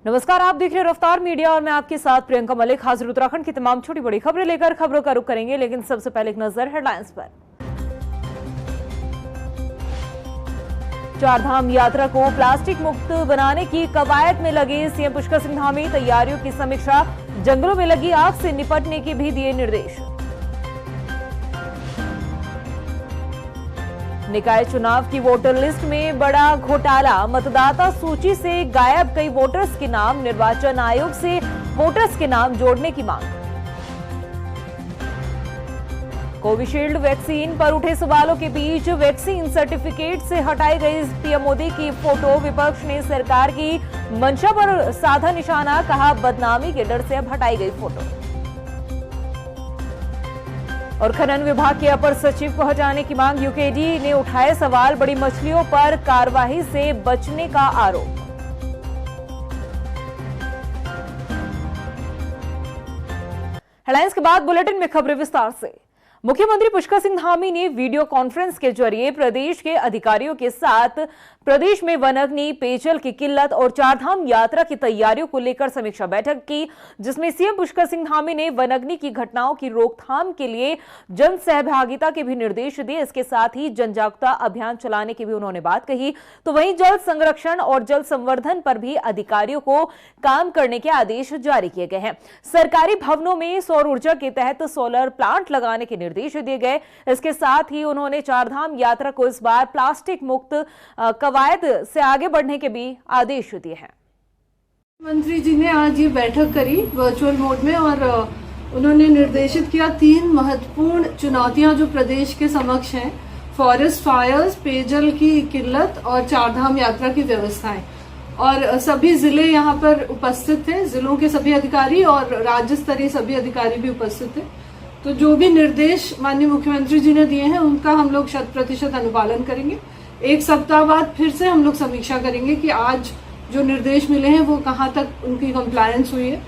नमस्कार, आप देख रहे हैं रफ्तार मीडिया और मैं आपके साथ प्रियंका मलिक हाजिर उत्तराखंड की तमाम छोटी बड़ी खबरें लेकर खबरों का रुख करेंगे। लेकिन सबसे पहले एक नजर हेडलाइंस पर। चारधाम यात्रा को प्लास्टिक मुक्त बनाने की कवायद में लगे सीएम पुष्कर सिंह धामी। तैयारियों की समीक्षा, जंगलों में लगी आग से निपटने के भी दिए निर्देश। निकाय चुनाव की वोटर लिस्ट में बड़ा घोटाला, मतदाता सूची से गायब कई वोटर्स के नाम, निर्वाचन आयोग से वोटर्स के नाम जोड़ने की मांग। कोविशील्ड वैक्सीन पर उठे सवालों के बीच वैक्सीन सर्टिफिकेट से हटाई गई पीएम मोदी की फोटो। विपक्ष ने सरकार की मंशा पर साधा निशाना, कहा बदनामी के डर से अब हटाई गई फोटो। और खनन विभाग के अपर सचिव को हटाने की मांग, यूकेडी ने उठाए सवाल, बड़ी मछलियों पर कार्रवाई से बचने का आरोप। हेडलाइंस के बाद बुलेटिन में खबरें विस्तार से। मुख्यमंत्री पुष्कर सिंह धामी ने वीडियो कॉन्फ्रेंस के जरिए प्रदेश के अधिकारियों के साथ प्रदेश में वनाग्नि, पेयजल की किल्लत और चारधाम यात्रा की तैयारियों को लेकर समीक्षा बैठक की, जिसमें सीएम पुष्कर सिंह धामी ने वनाग्नि की घटनाओं की रोकथाम के लिए जन सहभागिता के भी निर्देश दिए। इसके साथ ही जन जागरूकता अभियान चलाने की भी उन्होंने बात कही। तो वहीं जल संरक्षण और जल संवर्धन पर भी अधिकारियों को काम करने के आदेश जारी किए गए हैं। सरकारी भवनों में सौर ऊर्जा के तहत सोलर प्लांट लगाने के निर्देश दिए गए। इसके साथ ही उन्होंने चारधाम यात्रा को इस बार प्लास्टिक मुक्त कवायद से आगे बढ़ने के भी आदेश दिए हैं। मंत्री जी ने आज ये बैठक करी वर्चुअल मोड में और उन्होंने निर्देशित किया 3 महत्वपूर्ण चुनौतियां जो प्रदेश के समक्ष हैं: फॉरेस्ट फायर्स, पेयजल की किल्लत और चारधाम यात्रा की व्यवस्थाएं। और सभी जिले यहाँ पर उपस्थित थे, जिलों के सभी अधिकारी और राज्य स्तरीय सभी अधिकारी भी उपस्थित थे। तो जो भी निर्देश माननीय मुख्यमंत्री जी ने दिए हैं उनका हम लोग 100% अनुपालन करेंगे। एक सप्ताह बाद फिर से हम लोग समीक्षा करेंगे कि आज जो निर्देश मिले हैं वो कहाँ तक उनकी कंप्लायंस हुई है।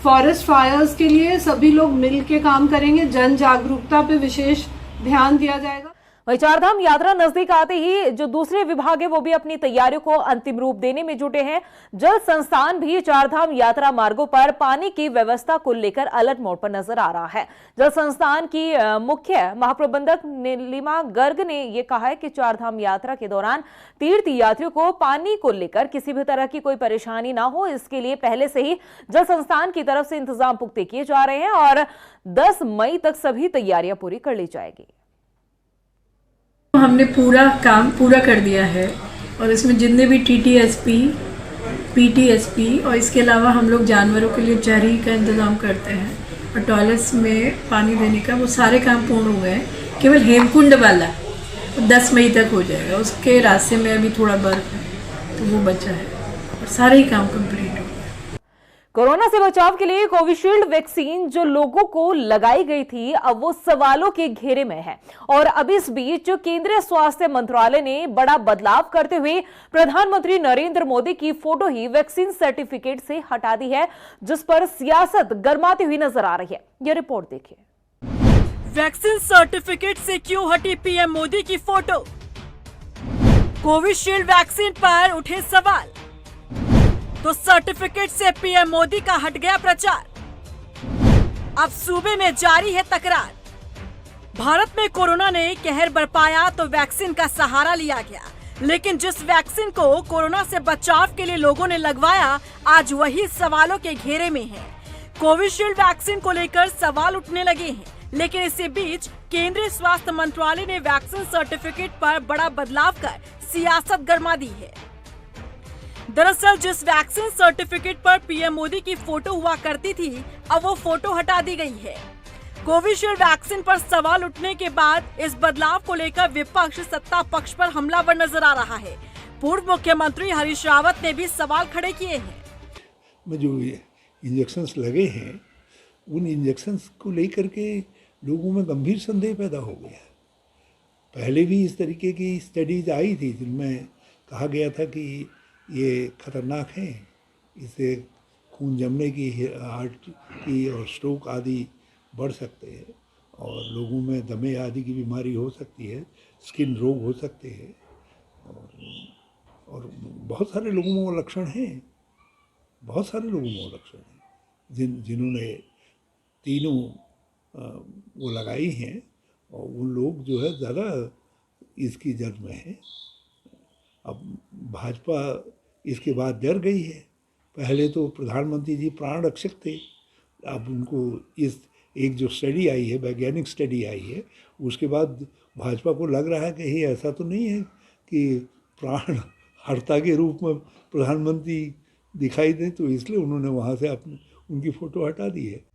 फॉरेस्ट फायर्स के लिए सभी लोग मिल के काम करेंगे, जन जागरूकता पे विशेष ध्यान दिया जाएगा। वहीं चारधाम यात्रा नजदीक आते ही जो दूसरे विभाग है वो भी अपनी तैयारियों को अंतिम रूप देने में जुटे हैं। जल संस्थान भी चारधाम यात्रा मार्गों पर पानी की व्यवस्था को लेकर अलर्ट मोड पर नजर आ रहा है। जल संस्थान की मुख्य महाप्रबंधक नीलिमा गर्ग ने यह कहा है कि चारधाम यात्रा के दौरान तीर्थ यात्रियों को पानी को लेकर किसी भी तरह की कोई परेशानी ना हो, इसके लिए पहले से ही जल संस्थान की तरफ से इंतजाम पुख्ते किए जा रहे हैं और 10 मई तक सभी तैयारियां पूरी कर ली जाएगी। हमने पूरा काम पूरा कर दिया है और इसमें जितने भी टीटीएसपी, पीटीएसपी और इसके अलावा हम लोग जानवरों के लिए चरी का इंतज़ाम करते हैं और टॉयलेट्स में पानी देने का, वो सारे काम पूर्ण हो गए हैं। केवल हेमकुंड वाला 10 मई तक हो जाएगा, उसके रास्ते में अभी थोड़ा बर्फ है तो वो बचा है और सारे ही काम कंप्लीट हो। कोरोना से बचाव के लिए कोविशील्ड वैक्सीन जो लोगों को लगाई गई थी अब वो सवालों के घेरे में है। और अब इस बीच केंद्रीय स्वास्थ्य मंत्रालय ने बड़ा बदलाव करते हुए प्रधानमंत्री नरेंद्र मोदी की फोटो ही वैक्सीन सर्टिफिकेट से हटा दी है, जिस पर सियासत गर्माती हुई नजर आ रही है। यह रिपोर्ट देखिए। वैक्सीन सर्टिफिकेट से क्यों हटी पीएम मोदी की फोटो? कोविशील्ड वैक्सीन पर उठे सवाल, तो सर्टिफिकेट से पीएम मोदी का हट गया प्रचार। अब सूबे में जारी है तकरार। भारत में कोरोना ने कहर बरपाया तो वैक्सीन का सहारा लिया गया, लेकिन जिस वैक्सीन को कोरोना से बचाव के लिए लोगों ने लगवाया आज वही सवालों के घेरे में है। कोविशील्ड वैक्सीन को लेकर सवाल उठने लगे हैं, लेकिन इसी बीच केंद्रीय स्वास्थ्य मंत्रालय ने वैक्सीन सर्टिफिकेट पर बड़ा बदलाव कर सियासत गरमा दी है। दरअसल जिस वैक्सीन सर्टिफिकेट पर पीएम मोदी की फोटो हुआ करती थी अब वो फोटो हटा दी गई है। कोविशील्ड वैक्सीन पर सवाल उठने के बाद इस बदलाव को लेकर विपक्ष सत्ता पक्ष पर हमलावर नजर आ रहा है। पूर्व मुख्यमंत्री हरीश रावत ने भी सवाल खड़े किए हैं। जो इंजेक्शंस लगे हैं उन इंजेक्शंस को लेकर के लोगों में गंभीर संदेह पैदा हो गया। पहले भी इस तरीके की स्टडीज आई थी जिनमें कहा गया था कि ये खतरनाक है, इससे खून जमने की, हार्ट की और स्ट्रोक आदि बढ़ सकते हैं और लोगों में दमे आदि की बीमारी हो सकती है, स्किन रोग हो सकते हैं और बहुत सारे लोगों में वो लक्षण हैं। बहुत सारे लोगों में आरक्षण है जिन्होंने तीनों वो लगाई हैं, और उन लोग जो है ज़्यादा इसकी जड़ में है। अब भाजपा इसके बाद डर गई है। पहले तो प्रधानमंत्री जी प्राण रक्षक थे, अब उनको इस एक जो स्टडी आई है, वैज्ञानिक स्टडी आई है, उसके बाद भाजपा को लग रहा है कि ये ऐसा तो नहीं है कि प्राण हर्ता के रूप में प्रधानमंत्री दिखाई दें, तो इसलिए उन्होंने वहाँ से अपनी उनकी फ़ोटो हटा दी है।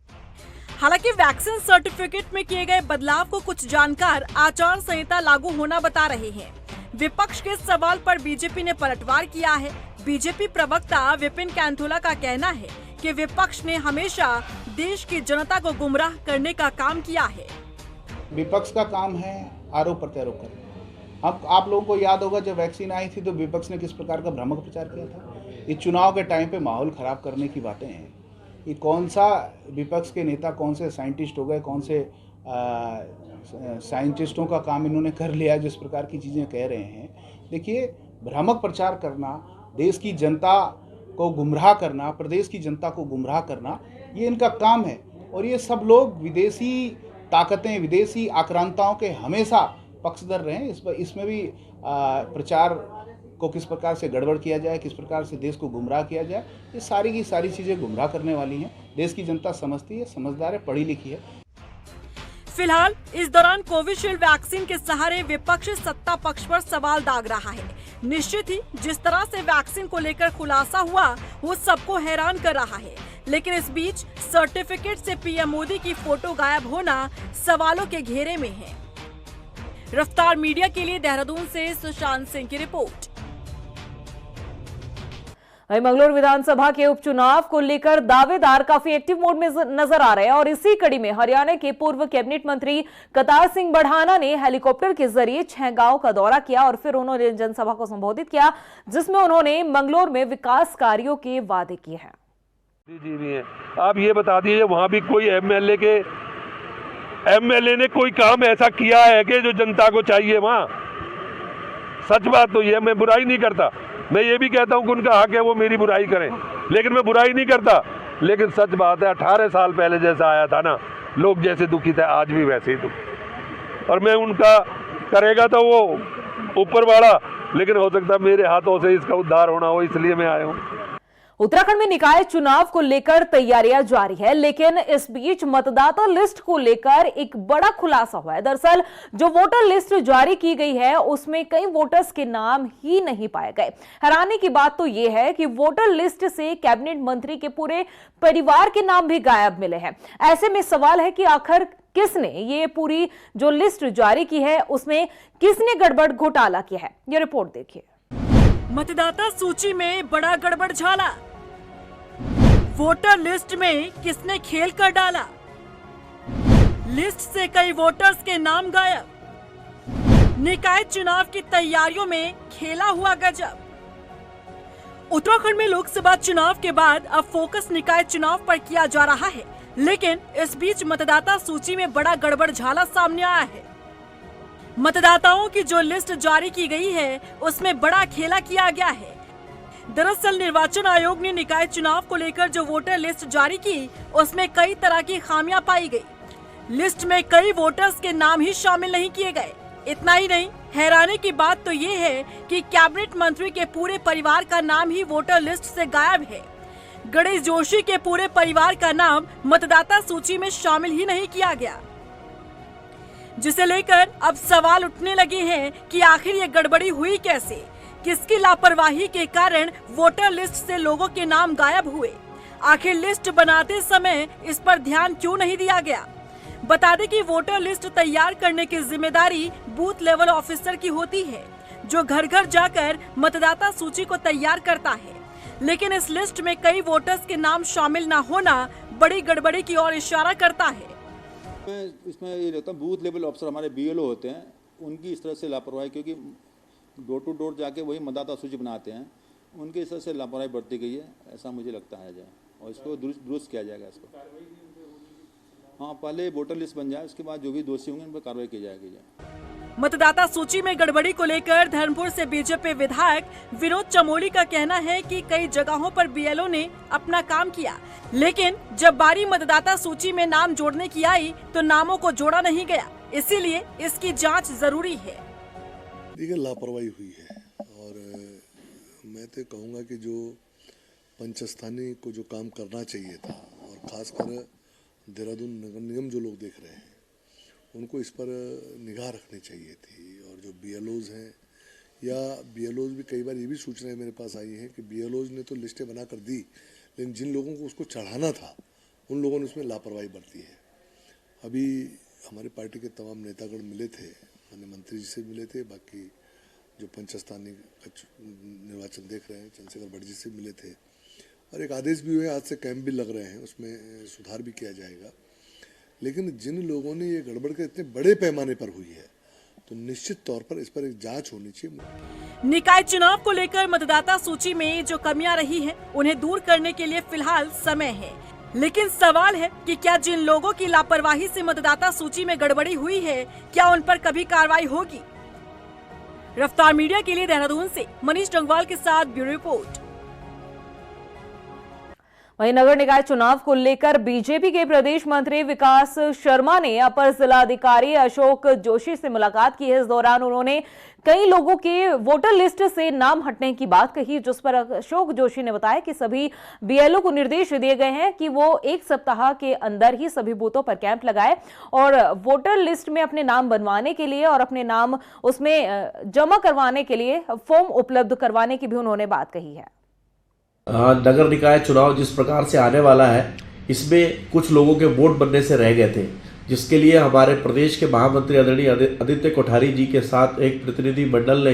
हालांकि वैक्सीन सर्टिफिकेट में किए गए बदलाव को कुछ जानकार आचार संहिता लागू होना बता रहे हैं। विपक्ष के सवाल पर बीजेपी ने पलटवार किया है। बीजेपी प्रवक्ता विपिन कैंथोला का कहना है कि विपक्ष ने हमेशा देश की जनता को गुमराह करने का काम किया है। विपक्ष का काम है आरोप प्रत्यारोप करना। अब आप लोगों को याद होगा जब वैक्सीन आई थी तो विपक्ष ने किस प्रकार का भ्रामक प्रचार किया था। ये चुनाव के टाइम पे माहौल खराब करने की बातें हैं। ये कौन सा विपक्ष के नेता, कौन से साइंटिस्ट हो गए, कौन से साइंटिस्टों का काम इन्होंने कर लिया जिस प्रकार की चीज़ें कह रहे हैं। देखिए, भ्रामक प्रचार करना, देश की जनता को गुमराह करना, प्रदेश की जनता को गुमराह करना, ये इनका काम है। और ये सब लोग विदेशी ताकतें, विदेशी आक्रांताओं के हमेशा पक्षधर रहे हैं। इसमें भी प्रचार को किस प्रकार से गड़बड़ किया जाए, किस प्रकार से देश को गुमराह किया जाए, ये सारी की सारी चीज़ें गुमराह करने वाली हैं। देश की जनता समझती है, समझदार है, पढ़ी लिखी है। फिलहाल इस दौरान कोविशील्ड वैक्सीन के सहारे विपक्ष सत्ता पक्ष पर सवाल दाग रहा है। निश्चित ही जिस तरह से वैक्सीन को लेकर खुलासा हुआ वो सबको हैरान कर रहा है। लेकिन इस बीच सर्टिफिकेट से पीएम मोदी की फोटो गायब होना सवालों के घेरे में है। रफ्तार मीडिया के लिए देहरादून से सुशांत सिंह की रिपोर्ट। वहीं मंगलौर विधानसभा के उपचुनाव को लेकर दावेदार काफी एक्टिव मोड में नजर आ रहे हैं और इसी कड़ी में हरियाणा के पूर्व कैबिनेट मंत्री कतार सिंह बढ़ाना ने हेलीकॉप्टर के जरिए 6 गांव का दौरा किया और फिर उन्होंने जनसभा को संबोधित किया, जिसमें उन्होंने मंगलौर में विकास कार्यों के वादे किए हैं। जी भी है। आप ये बता दीजिए, वहां भी कोई एमएलए ने कोई काम ऐसा किया है कि जो जनता को चाहिए? वहां सच बात तो ये, मैं बुराई नहीं करता, मैं ये भी कहता हूं कि उनका हक है वो मेरी बुराई करें, लेकिन मैं बुराई नहीं करता। लेकिन सच बात है, 18 साल पहले जैसा आया था ना, लोग जैसे दुखी थे आज भी वैसे ही दुखी। और मैं उनका करेगा तो वो ऊपर वाला, लेकिन हो सकता है मेरे हाथों से इसका उद्धार होना हो, इसलिए मैं आया हूँ। उत्तराखंड में निकाय चुनाव को लेकर तैयारियां जारी है, लेकिन इस बीच मतदाता लिस्ट को लेकर एक बड़ा खुलासा हुआ है। दरअसल जो वोटर लिस्ट जारी की गई है उसमें कई वोटर्स के नाम ही नहीं पाए गए। हैरानी की बात तो यह है कि वोटर लिस्ट से कैबिनेट मंत्री के पूरे परिवार के नाम भी गायब मिले हैं। ऐसे में सवाल है कि आखिर किसने ये पूरी जो लिस्ट जारी की है उसमें किसने गड़बड़ घोटाला किया है, ये रिपोर्ट देखिए। मतदाता सूची में बड़ा गड़बड़ झाला, वोटर लिस्ट में किसने खेल कर डाला, लिस्ट से कई वोटर्स के नाम गायब, निकाय चुनाव की तैयारियों में खेला हुआ गजब। उत्तराखंड में लोकसभा चुनाव के बाद अब फोकस निकाय चुनाव पर किया जा रहा है, लेकिन इस बीच मतदाता सूची में बड़ा गड़बड़ झाला सामने आया है। मतदाताओं की जो लिस्ट जारी की गई है उसमें बड़ा खेला किया गया है। दरअसल निर्वाचन आयोग ने निकाय चुनाव को लेकर जो वोटर लिस्ट जारी की उसमें कई तरह की खामियां पाई गई। लिस्ट में कई वोटर्स के नाम ही शामिल नहीं किए गए। इतना ही नहीं, हैरानी की बात तो ये है कि कैबिनेट मंत्री के पूरे परिवार का नाम ही वोटर लिस्ट से गायब है। गणेश जोशी के पूरे परिवार का नाम मतदाता सूची में शामिल ही नहीं किया गया, जिसे लेकर अब सवाल उठने लगे हैं कि आखिर ये गड़बड़ी हुई कैसे, किसकी लापरवाही के कारण वोटर लिस्ट से लोगों के नाम गायब हुए, आखिर लिस्ट बनाते समय इस पर ध्यान क्यों नहीं दिया गया। बता दें कि वोटर लिस्ट तैयार करने की जिम्मेदारी बूथ लेवल ऑफिसर की होती है, जो घर घर जाकर मतदाता सूची को तैयार करता है। लेकिन इस लिस्ट में कई वोटर्स के नाम शामिल न होना बड़ी गड़बड़ी की ओर इशारा करता है। इसमें ये लगता है बूथ लेवल ऑफिसर हमारे बीएलओ होते हैं, उनकी इस तरह से लापरवाही, क्योंकि डोर टू डोर जाके वही मतदाता सूची बनाते हैं, उनकी इस तरह से लापरवाही बढ़ती गई है, ऐसा मुझे लगता है जाए, और इसको दुरुस्त किया जाएगा। इसको हाँ, पहले वोटर लिस्ट बन जाए, उसके बाद जो भी दोषी होंगे उन पर कार्रवाई की जाएगी। मतदाता सूची में गड़बड़ी को लेकर धर्मपुर से बीजेपी विधायक विनोद चमोली का कहना है कि कई जगहों पर बीएलओ ने अपना काम किया, लेकिन जब बारी मतदाता सूची में नाम जोड़ने की आई तो नामों को जोड़ा नहीं गया, इसीलिए इसकी जांच जरूरी है। देखिए, लापरवाही हुई है और मैं तो कहूँगा कि जो पंचस्थानी को जो काम करना चाहिए था और खासकर देहरादून नगर निगम जो लोग देख रहे हैं उनको इस पर निगाह रखनी चाहिए थी। और जो बीएलओज हैं या बीएलओज भी कई बार ये भी सूचनाएं मेरे पास आई हैं कि बीएलओज ने तो लिस्टें बना कर दी, लेकिन जिन लोगों को उसको चढ़ाना था उन लोगों ने उसमें लापरवाही बरती है। अभी हमारे पार्टी के तमाम नेतागण मिले थे, माननीय मंत्री जी से मिले थे, बाकी जो पंचस्थानी निर्वाचन देख रहे हैं चंद्रशेखर भट्ट जी से मिले थे और एक आदेश भी हुए, आज से कैंप भी लग रहे हैं, उसमें सुधार भी किया जाएगा। लेकिन जिन लोगों ने ये गड़बड़ के इतने बड़े पैमाने पर हुई है तो निश्चित तौर पर इस पर एक जांच होनी चाहिए। निकाय चुनाव को लेकर मतदाता सूची में जो कमियां रही हैं, उन्हें दूर करने के लिए फिलहाल समय है, लेकिन सवाल है कि क्या जिन लोगों की लापरवाही से मतदाता सूची में गड़बड़ी हुई है, क्या उन पर कभी कार्रवाई होगी? रफ्तार मीडिया के लिए देहरादून से मनीष डंगवाल के साथ ब्यूरो रिपोर्ट। वहीं नगर निकाय चुनाव को लेकर बीजेपी के प्रदेश मंत्री विकास शर्मा ने अपर जिलाधिकारी अशोक जोशी से मुलाकात की है। इस दौरान उन्होंने कई लोगों के वोटर लिस्ट से नाम हटने की बात कही, जिस पर अशोक जोशी ने बताया कि सभी बीएलओ को निर्देश दिए गए हैं कि वो एक सप्ताह के अंदर ही सभी बूथों पर कैंप लगाए और वोटर लिस्ट में अपने नाम बनवाने के लिए और अपने नाम उसमें जमा करवाने के लिए फॉर्म उपलब्ध करवाने की भी उन्होंने बात कही है। नगर निकाय चुनाव जिस प्रकार से आने वाला है, इसमें कुछ लोगों के वोट बनने से रह गए थे, जिसके लिए हमारे प्रदेश के महामंत्री आदरणीय आदित्य कोठारी जी के साथ एक प्रतिनिधि मंडल ने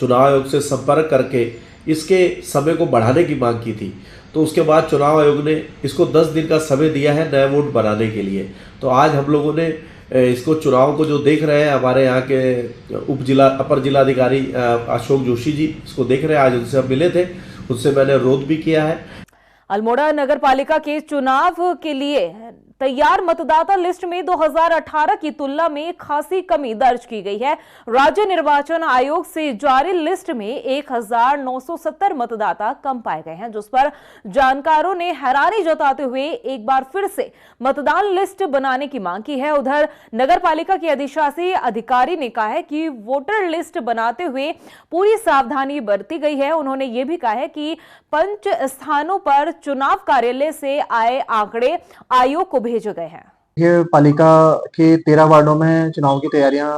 चुनाव आयोग से संपर्क करके इसके समय को बढ़ाने की मांग की थी। तो उसके बाद चुनाव आयोग ने इसको 10 दिन का समय दिया है नए वोट बनाने के लिए। तो आज हम लोगों ने इसको चुनाव को जो देख रहे हैं, हमारे यहाँ के अपर जिलाधिकारी अशोक जोशी जी इसको देख रहे हैं, आज उनसे हम मिले थे, उससे मैंने अनुरोध भी किया है। अल्मोड़ा नगर पालिका के चुनाव के लिए तैयार मतदाता लिस्ट में 2018 की तुलना में खासी कमी दर्ज की गई है। राज्य निर्वाचन आयोग से जारी लिस्ट में 1970 मतदाता कम पाए गए हैं, जिस पर जानकारों ने हैरानी जताते हुए एक बार फिर से मतदान लिस्ट बनाने की मांग की है। उधर नगर पालिका के अधिशासी अधिकारी ने कहा है कि वोटर लिस्ट बनाते हुए पूरी सावधानी बरती गई है। उन्होंने ये भी कहा है कि 5 स्थानों पर चुनाव कार्यालय से आए आंकड़े आयोग को भेजे गए हैं। ये पालिका के 13 वार्डों में चुनाव की तैयारियां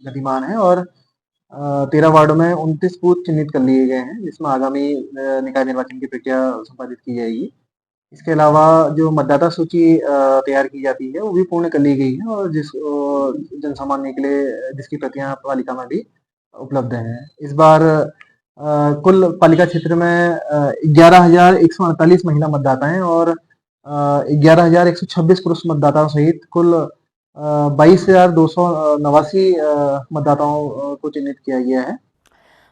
गतिमान है और 13 वार्डों में 29 बूथ चिन्हित कर लिए गए हैं, जिसमें आगामी निकाय निर्वाचन की प्रक्रिया संपादित की जाएगी। इसके अलावा जो मतदाता सूची तैयार की जाती है वो भी पूर्ण कर ली गई है और जिस जनसामान्य के लिए जिसकी प्रतियां पालिका में भी उपलब्ध हैं। इस बार कुल पालिका क्षेत्र में 11,148 महिला मतदाता हैं और 11,126 पुरुष मतदाताओं सहित कुल 22,289 मतदाताओं को चिन्हित किया गया है।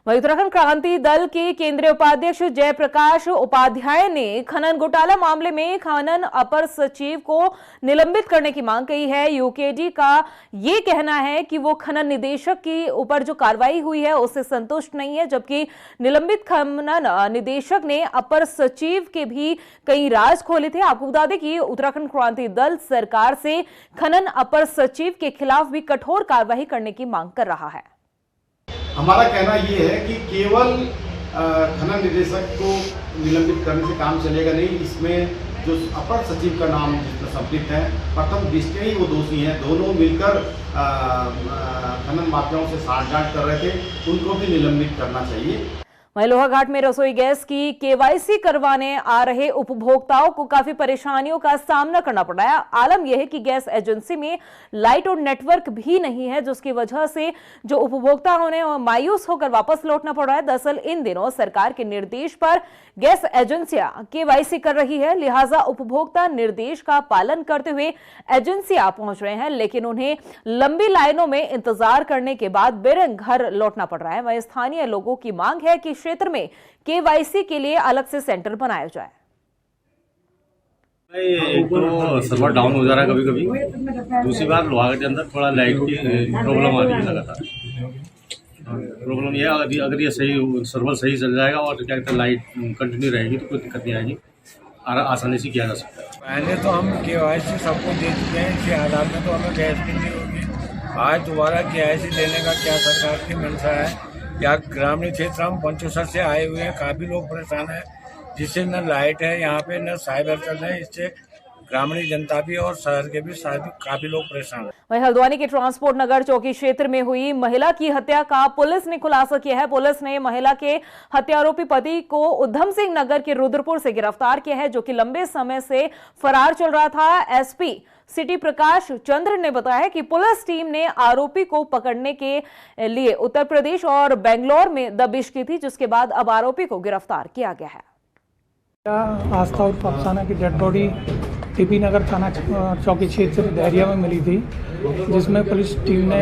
वहीं उत्तराखंड क्रांति दल के केंद्रीय उपाध्यक्ष जयप्रकाश उपाध्याय ने खनन घोटाला मामले में खनन अपर सचिव को निलंबित करने की मांग की है। यूकेडी का ये कहना है कि वो खनन निदेशक के ऊपर जो कार्रवाई हुई है उससे संतुष्ट नहीं है, जबकि निलंबित खनन निदेशक ने अपर सचिव के भी कई राज खोले थे। आपको बता दें कि उत्तराखंड क्रांति दल सरकार से खनन अपर सचिव के खिलाफ भी कठोर कार्रवाई करने की मांग कर रहा है। हमारा कहना ये है कि केवल खनन निदेशक को निलंबित करने से काम चलेगा नहीं। इसमें जो अपर सचिव का नाम जिसमें संपृक्त है, प्रथम दृष्टया ही वो दोषी हैं, दोनों मिलकर खनन माफियाओं से साठगांठ कर रहे थे, उनको भी निलंबित करना चाहिए। वहीं लोहाघाट में रसोई गैस की केवाईसी करवाने आ रहे उपभोक्ताओं को काफी परेशानियों का सामना करना पड़ रहा है। आलम यह है कि गैस एजेंसी में लाइट और नेटवर्क भी नहीं है, जिसकी वजह से जो उपभोक्ता उन्हें मायूस होकर वापस लौटना पड़ रहा है। दरअसल इन दिनों सरकार के निर्देश पर गैस एजेंसियां केवाईसी कर रही है, लिहाजा उपभोक्ता निर्देश का पालन करते हुए एजेंसियां पहुंच रहे हैं, लेकिन उन्हें लंबी लाइनों में इंतजार करने के बाद बेरंग घर लौटना पड़ रहा है। वहीं स्थानीय लोगों की मांग है कि क्षेत्र में केवाईसी के लिए अलग से सेंटर बनाया जाए। एक तो सर्वर डाउन हो जा रहा है कभी कभी, दूसरी बार लोहागढ़ के अंदर थोड़ा लाइट की प्रॉब्लम आ रही है लगातार। प्रॉब्लम ये है अगर ये सही सर्वर सही चल जाएगा और क्या कहते हैं लाइट कंटिन्यू रहेगी तो कोई दिक्कत नहीं आएगी, आसानी से किया जा सकता है। पहले तो हम KYC सबको दे चुके हैं, इसके आधार में तो हमें गैस की नहीं होगी। आज दोबारा KYC देने का क्या सरकार की मंशा है? या ग्रामीण क्षेत्र हम पंचोसर से आए हुए हैं, काफ़ी लोग परेशान हैं, जिससे न लाइट है यहाँ पे न साइबर चल रहे हैं, इससे ग्रामीण जनता भी और शहर के भी काफी लोग परेशान हैं। वहीं हल्द्वानी के ट्रांसपोर्ट नगर चौकी क्षेत्र में हुई महिला की हत्या का पुलिस ने खुलासा किया है। पुलिस ने महिला के हत्यारोपी पति को उधम सिंह नगर के रुद्रपुर से गिरफ्तार किया है, जो कि लंबे समय से फरार चल रहा था। SP सिटी प्रकाश चंद्र ने बताया कि पुलिस टीम ने आरोपी को पकड़ने के लिए उत्तर प्रदेश और बेंगलोर में दबिश की थी, जिसके बाद अब आरोपी को गिरफ्तार किया गया है। आस्था और अफसाना की डेड बॉडी TP नगर थाना चौकी क्षेत्र दहरिया में मिली थी, जिसमें पुलिस टीम ने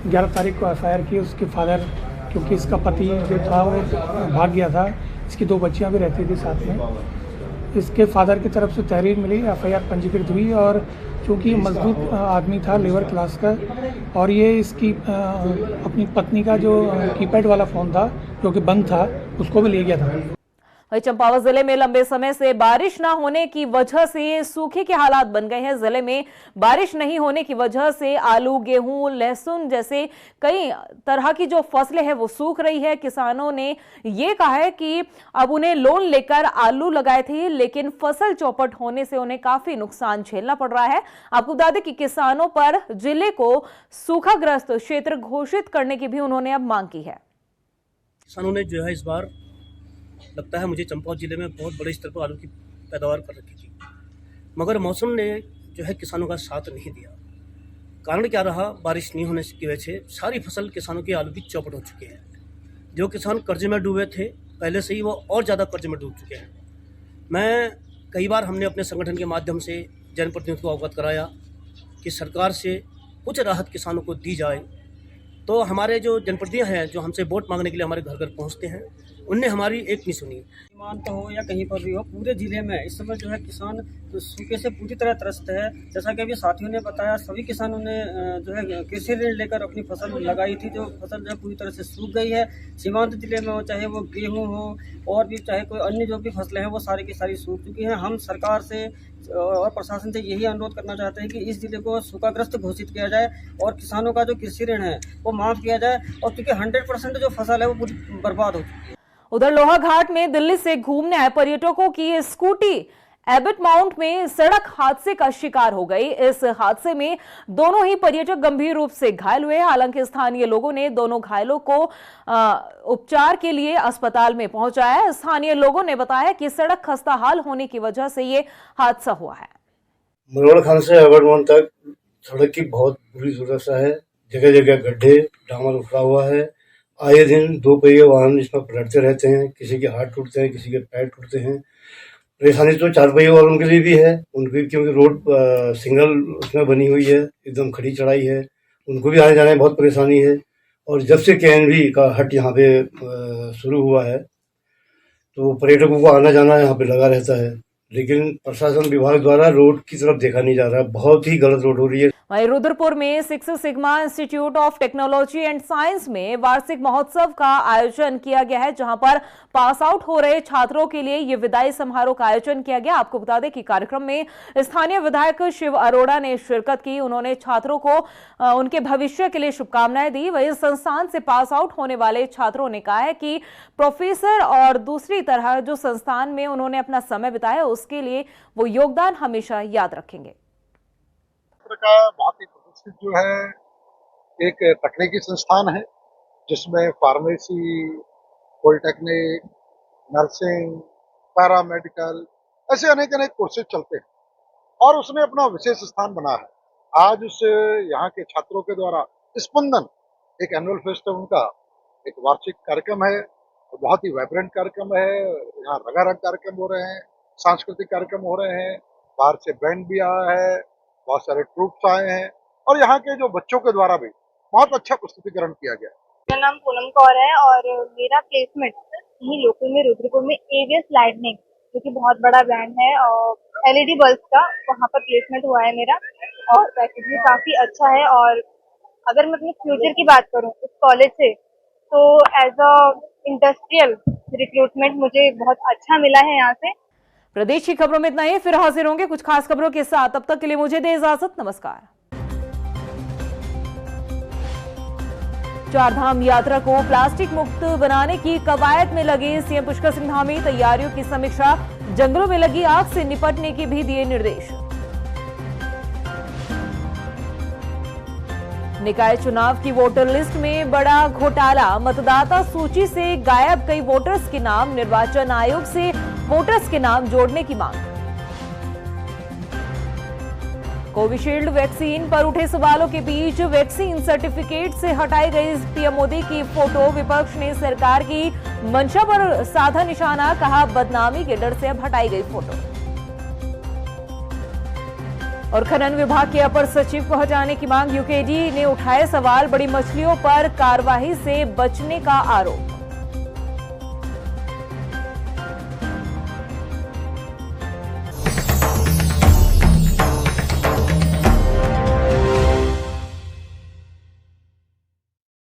11 तारीख को FIR की। उसके फादर, क्योंकि इसका पति जो था वो भाग गया था, इसकी 2 बच्चियां भी रहती थी साथ में। इसके फादर की तरफ से तहरीर मिली, FIR पंजीकृत हुई और चूँकि मजबूत आदमी था, लेबर क्लास का, और ये इसकी अपनी पत्नी का जो कीपैड वाला फ़ोन था जो कि बंद था, उसको भी ले गया था। वहीं चंपावत जिले में लंबे समय से बारिश न होने की वजह से सूखे के हालात बन गए हैं। जिले में बारिश नहीं होने की वजह से आलू, गेहूं, लहसुन जैसे कई तरह की जो फसलें हैं वो सूख रही है। किसानों ने ये कहा है कि अब उन्हें लोन लेकर आलू लगाए थे, लेकिन फसल चौपट होने से उन्हें काफी नुकसान झेलना पड़ रहा है। आपको बता दें कि किसानों पर जिले को सूखाग्रस्त क्षेत्र घोषित करने की भी उन्होंने अब मांग की है। किसानों ने जो है इस बार लगता है मुझे चंपावत जिले में बहुत बड़े स्तर पर आलू की पैदावार कर रखी थी, मगर मौसम ने जो है किसानों का साथ नहीं दिया। कारण क्या रहा? बारिश नहीं होने की वजह से सारी फसल किसानों की आलू की चौपट हो चुकी है। जो किसान कर्ज में डूबे थे पहले से ही, वो और ज़्यादा कर्ज में डूब चुके हैं। मैं कई बार हमने अपने संगठन के माध्यम से जनप्रतिनिधियों को अवगत कराया कि सरकार से कुछ राहत किसानों को दी जाए। तो हमारे जो जनप्रतिनिधि हैं, जो हमसे वोट मांगने के लिए हमारे घर घर पहुंचते हैं, उनने हमारी एक नहीं सुनी। सीमांत हो या कहीं पर भी हो, पूरे जिले में इस समय जो है किसान तो सूखे से पूरी तरह त्रस्त है। जैसा कि अभी साथियों ने बताया, सभी किसानों ने जो है कृषि ऋण लेकर अपनी फसल लगाई थी, जो फसल जो है पूरी तरह से सूख गई है। सीमांत जिले में हो, चाहे वो गेहूँ हो और भी चाहे कोई अन्य जो भी फसलें हैं, वो सारी की सारी सूख चुकी हैं। हम सरकार से और प्रशासन से यही अनुरोध करना चाहते हैं कि इस जिले को सूखाग्रस्त घोषित किया जाए और किसानों का जो कृषि ऋण है वो माफ किया जाए, और क्योंकि 100% जो फसल है वो पूरी बर्बाद हो चुकी है। उधर लोहाघाट में दिल्ली से घूमने आए पर्यटकों की स्कूटी एबट माउंट में सड़क हादसे का शिकार हो गई। इस हादसे में दोनों ही पर्यटक गंभीर रूप से घायल हुए। हालांकि स्थानीय लोगों ने दोनों घायलों को उपचार के लिए अस्पताल में पहुंचाया। स्थानीय लोगों ने बताया कि सड़क खस्ताहाल होने की वजह से ये हादसा हुआ है। मरोड़ खान से एबट माउंट तक सड़क की बहुत बुरी दुर्दशा है। जगह जगह गड्ढे, डामर उखड़ा हुआ है। आए दिन 2 पहिए वाहन इसमें पलटते रहते हैं। किसी के हाथ टूटते हैं, किसी के पैर टूटते हैं। परेशानी तो 4 पहिए वालों के लिए भी है, उनकी, क्योंकि रोड सिंगल उसमें बनी हुई है, एकदम खड़ी चढ़ाई है, उनको भी आने जाने में बहुत परेशानी है। और जब से KNV का हट यहाँ पे शुरू हुआ है तो पर्यटकों को आना जाना यहाँ पे लगा रहता है, लेकिन प्रशासन विभाग द्वारा रोड की तरफ देखा नहीं जा रहा। बहुत ही गलत रोड हो रही है। वहीं रुद्रपुर में six sigma institute of technology and science में वार्षिक महोत्सव का आयोजन किया गया है, जहां पर पास आउट हो रहे छात्रों के लिए ये विदाई समारोह का आयोजन किया गया। आपको बता दें कि कार्यक्रम में स्थानीय विधायक शिव अरोड़ा ने शिरकत की। उन्होंने छात्रों को उनके भविष्य के लिए शुभकामनाएं दी। वहीं संस्थान से पास आउट होने वाले छात्रों ने कहा है कि प्रोफेसर और दूसरी तरह जो संस्थान में उन्होंने अपना समय बिताया, उसके लिए वो योगदान हमेशा याद रखेंगे। का बहुत ही प्रतिष्ठित जो है एक तकनीकी संस्थान है, जिसमें फार्मेसी, पॉलिटेक्निक, नर्सिंग, पैरामेडिकल ऐसे अनेक कोर्सेज चलते हैं और उसने अपना विशेष स्थान बना है। आज उस यहाँ के छात्रों के द्वारा स्पंदन एक एनुअल फेस्ट है, उनका एक वार्षिक कार्यक्रम है, बहुत ही वाइब्रेंट कार्यक्रम है। यहाँ रंगारंग कार्यक्रम हो रहे हैं, सांस्कृतिक कार्यक्रम हो रहे हैं, बाहर से बैंड भी आया है, बहुत सारे ट्रूप्स आए हैं और यहाँ के जो बच्चों के द्वारा भी बहुत अच्छा प्रस्तुतिकरण किया गया। मेरा नाम पूनम कौर है और मेरा प्लेसमेंट यही लोकल में रुद्रपुर में AVS लाइटनिंग जो कि बहुत बड़ा ब्रांड है, और LED बल्ब का वहाँ पर प्लेसमेंट हुआ है मेरा, और पैकेज भी काफ़ी अच्छा है। और अगर मैं अपने फ्यूचर की बात करूँ इस कॉलेज से, तो एज अ इंडस्ट्रियल रिक्रूटमेंट मुझे बहुत अच्छा मिला है यहाँ से। प्रदेश की खबरों में इतना ही, फिर हाजिर होंगे कुछ खास खबरों के साथ। तब तक के लिए मुझे दे इजाजत, नमस्कार। चारधाम यात्रा को प्लास्टिक मुक्त बनाने की कवायद में लगे सीएम पुष्कर सिंह धामी, तैयारियों की समीक्षा, जंगलों में लगी आग से निपटने के भी दिए निर्देश। निकाय चुनाव की वोटर लिस्ट में बड़ा घोटाला, मतदाता सूची से गायब कई वोटर्स के नाम, निर्वाचन आयोग से वोटर्स के नाम जोड़ने की मांग। कोविशील्ड वैक्सीन पर उठे सवालों के बीच वैक्सीन सर्टिफिकेट से हटाई गई पीएम मोदी की फोटो, विपक्ष ने सरकार की मंशा पर साधा निशाना, कहा बदनामी के डर से अब हटाई गई फोटो। और खनन विभाग के अपर सचिव को हटाने की मांग, यूकेडी ने उठाए सवाल, बड़ी मछलियों पर कार्रवाई से बचने का आरोप।